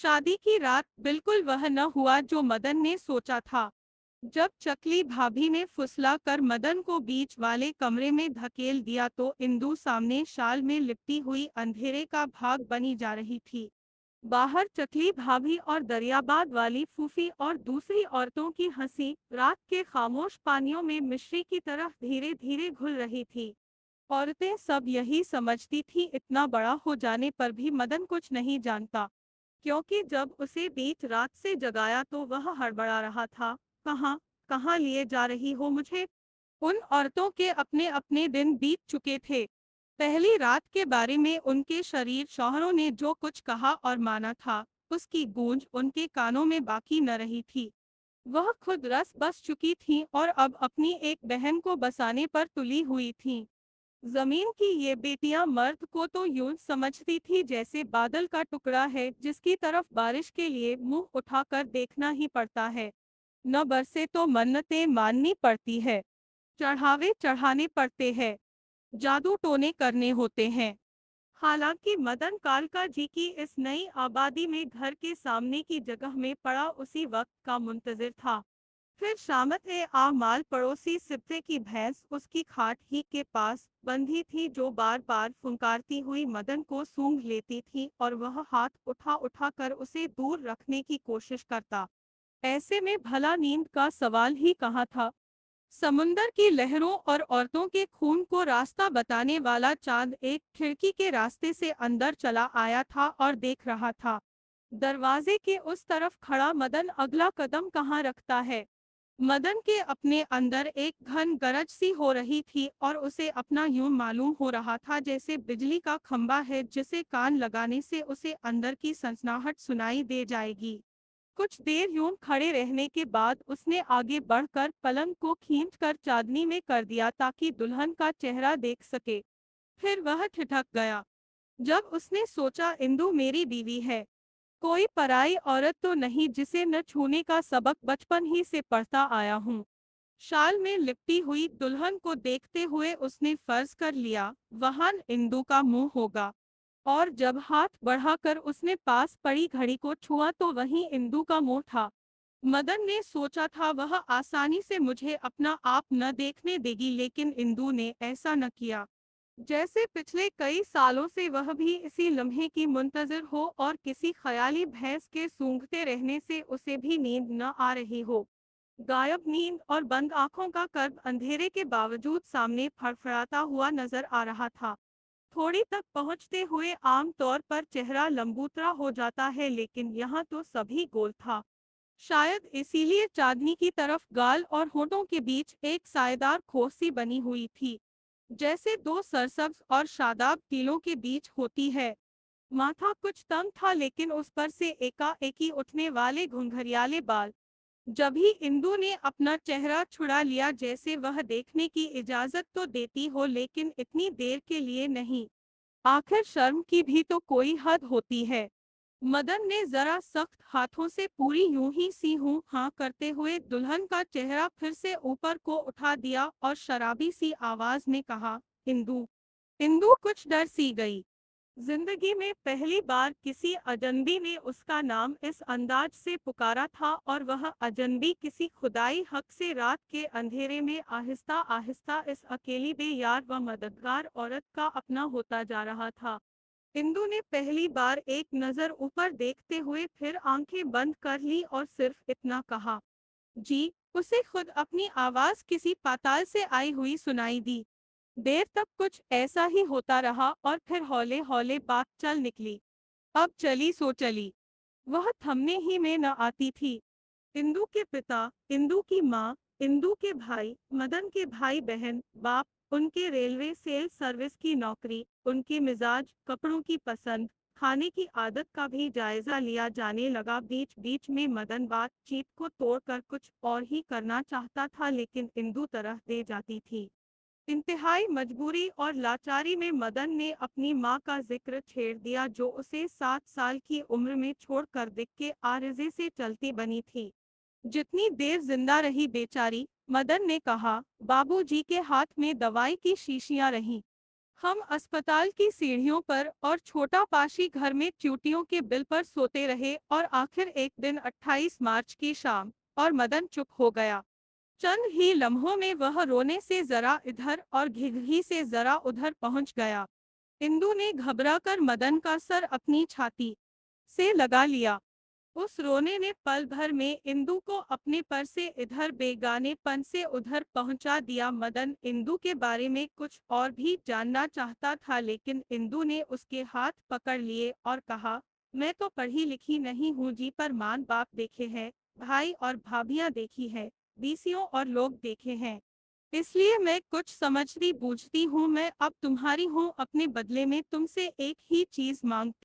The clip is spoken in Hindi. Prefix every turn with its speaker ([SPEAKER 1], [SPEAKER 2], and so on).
[SPEAKER 1] शादी की रात बिल्कुल वह न हुआ जो मदन ने सोचा था। जब चकली भाभी ने फुसला कर मदन को बीच वाले कमरे में धकेल दिया तो इंदु सामने शाल में लिपटी हुई अंधेरे का भाग बनी जा रही थी। बाहर चकली भाभी और दरियाबाद वाली फूफी और दूसरी औरतों की हंसी रात के खामोश पानियों में मिश्री की तरह धीरे धीरे घुल रही थी। औरतें सब यही समझती थी इतना बड़ा हो जाने पर भी मदन कुछ नहीं जानता, क्योंकि जब उसे बीच रात से जगाया तो वह हड़बड़ा रहा था। कहाँ कहाँ लिए जा रही हो मुझे? उन औरतों के अपने अपने दिन बीत चुके थे। पहली रात के बारे में उनके शरीर शौहरों ने जो कुछ कहा और माना था, उसकी गूंज उनके कानों में बाकी न रही थी। वह खुद रस बस चुकी थीं और अब अपनी एक बहन को बसाने पर तुली हुई थीं। जमीन की ये बेटियां मर्द को तो यूं समझती थी जैसे बादल का टुकड़ा है जिसकी तरफ बारिश के लिए मुंह उठाकर देखना ही पड़ता है। न बरसे तो मन्नतें माननी पड़ती है, चढ़ावे चढ़ाने पड़ते हैं, जादू टोने करने होते हैं। हालांकि मदन कालका जी की इस नई आबादी में घर के सामने की जगह में पड़ा उसी वक्त का मुंतजिर था। फिर शामत ए आ माल पड़ोसी सिप्ते की भैंस उसकी खाट ही के पास बंधी थी जो बार बार फुंकारती हुई मदन को सूंघ लेती थी और वह हाथ उठा उठा कर उसे दूर रखने की कोशिश करता। ऐसे में भला नींद का सवाल ही कहाँ था। समुंदर की लहरों और औरतों के खून को रास्ता बताने वाला चांद एक खिड़की के रास्ते से अंदर चला आया था और देख रहा था। दरवाजे के उस तरफ खड़ा मदन अगला कदम कहाँ रखता है। मदन के अपने अंदर एक घन गरज सी हो रही थी और उसे अपना यूं मालूम हो रहा था जैसे बिजली का खंबा है जिसे कान लगाने से उसे अंदर की सनसनाहट सुनाई दे जाएगी। कुछ देर यूं खड़े रहने के बाद उसने आगे बढ़कर पलंग को खींचकर चांदनी में कर दिया ताकि दुल्हन का चेहरा देख सके। फिर वह ठिठक गया जब उसने सोचा इंदु मेरी बीवी है, कोई पराई औरत तो नहीं जिसे न छूने का सबक बचपन ही से पढ़ता आया हूँ। शाल में लिपटी हुई दुल्हन को देखते हुए उसने फर्ज कर लिया वहां इंदु का मुंह होगा, और जब हाथ बढ़ाकर उसने पास पड़ी घड़ी को छुआ तो वहीं इंदु का मुंह था। मदन ने सोचा था वह आसानी से मुझे अपना आप न देखने देगी, लेकिन इंदु ने ऐसा न किया। जैसे पिछले कई सालों से वह भी इसी लम्हे की मुंतजर हो और किसी ख्याली भैंस के सूंघते रहने से उसे भी नींद न आ रही हो। गायब नींद और बंद आंखों का कर्ब अंधेरे के बावजूद सामने फड़फड़ाता हुआ नजर आ रहा था। थोड़ी तक पहुंचते हुए आम तौर पर चेहरा लंबूतरा हो जाता है, लेकिन यहाँ तो सभी गोल था। शायद इसीलिए चांदनी की तरफ गाल और होठों के बीच एक सायेदार खोसी बनी हुई थी, जैसे दो सरसब्ज और शादाब तिलों के बीच होती है। माथा कुछ तंग था, लेकिन उस पर से एकाएकी उठने वाले घुंघरियाले बाल। जब ही इंदु ने अपना चेहरा छुड़ा लिया जैसे वह देखने की इजाजत तो देती हो लेकिन इतनी देर के लिए नहीं। आखिर शर्म की भी तो कोई हद होती है। मदन ने जरा सख्त हाथों से पूरी यूं ही सी हूं हाँ करते हुए दुल्हन का चेहरा फिर से ऊपर को उठा दिया और शराबी सी आवाज में कहा, इंदु। इंदु कुछ डर सी गई। जिंदगी में पहली बार किसी अजनबी ने उसका नाम इस अंदाज से पुकारा था और वह अजनबी किसी खुदाई हक से रात के अंधेरे में आहिस्ता आहिस्ता इस अकेली बेयार व मददगार औरत का अपना होता जा रहा था। इंदु ने पहली बार एक नजर ऊपर देखते हुए फिर आंखें बंद कर ली और सिर्फ इतना कहा, जी। उसे खुद अपनी आवाज किसी पाताल से आई हुई सुनाई दी। देर तक कुछ ऐसा ही होता रहा और फिर हौले हौले बात चल निकली। अब चली सो चली। वह थमने ही में न आती थी। इंदु के पिता, इंदु की माँ, इंदु के भाई, मदन के भाई बहन, बाप, उनके रेलवे सेल सर्विस की नौकरी, उनके मिजाज, कपड़ों की पसंद, खाने की आदत का भी जायजा लिया जाने लगा। बीच बीच में मदन बातचीत को तोड़कर कुछ और ही करना चाहता था, लेकिन इंदु तरह दे जाती थी। इंतहाई मजबूरी और लाचारी में मदन ने अपनी माँ का जिक्र छेड़ दिया जो उसे 7 साल की उम्र में छोड़कर दिख के आरिज़े से चलती बनी थी। जितनी देर जिंदा रही बेचारी, मदन ने कहा, बाबूजी के हाथ में दवाई की शीशियां रहीं। हम अस्पताल की सीढ़ियों पर और छोटा पाशी घर में च्यूटियों के बिल पर सोते रहे और आखिर एक दिन 28 मार्च की शाम और मदन चुप हो गया। चंद ही लम्हों में वह रोने से जरा इधर और घिघी से जरा उधर पहुंच गया। इंदु ने घबराकर मदन का सर अपनी छाती से लगा लिया। उस रोने ने पल भर में इंदु को अपने पर से इधर बेगानेपन से उधर पहुंचा दिया। मदन इंदु के बारे में कुछ और भी जानना चाहता था, लेकिन इंदु ने उसके हाथ पकड़ लिए और कहा, मैं तो पढ़ी लिखी नहीं हूँ जी, पर माँ बाप देखे हैं, भाई और भाभियाँ देखी है, बीसियों और लोग देखे हैं, इसलिए मैं कुछ समझती बूझती हूँ। मैं अब तुम्हारी हूँ, अपने बदले में तुमसे एक ही चीज मांग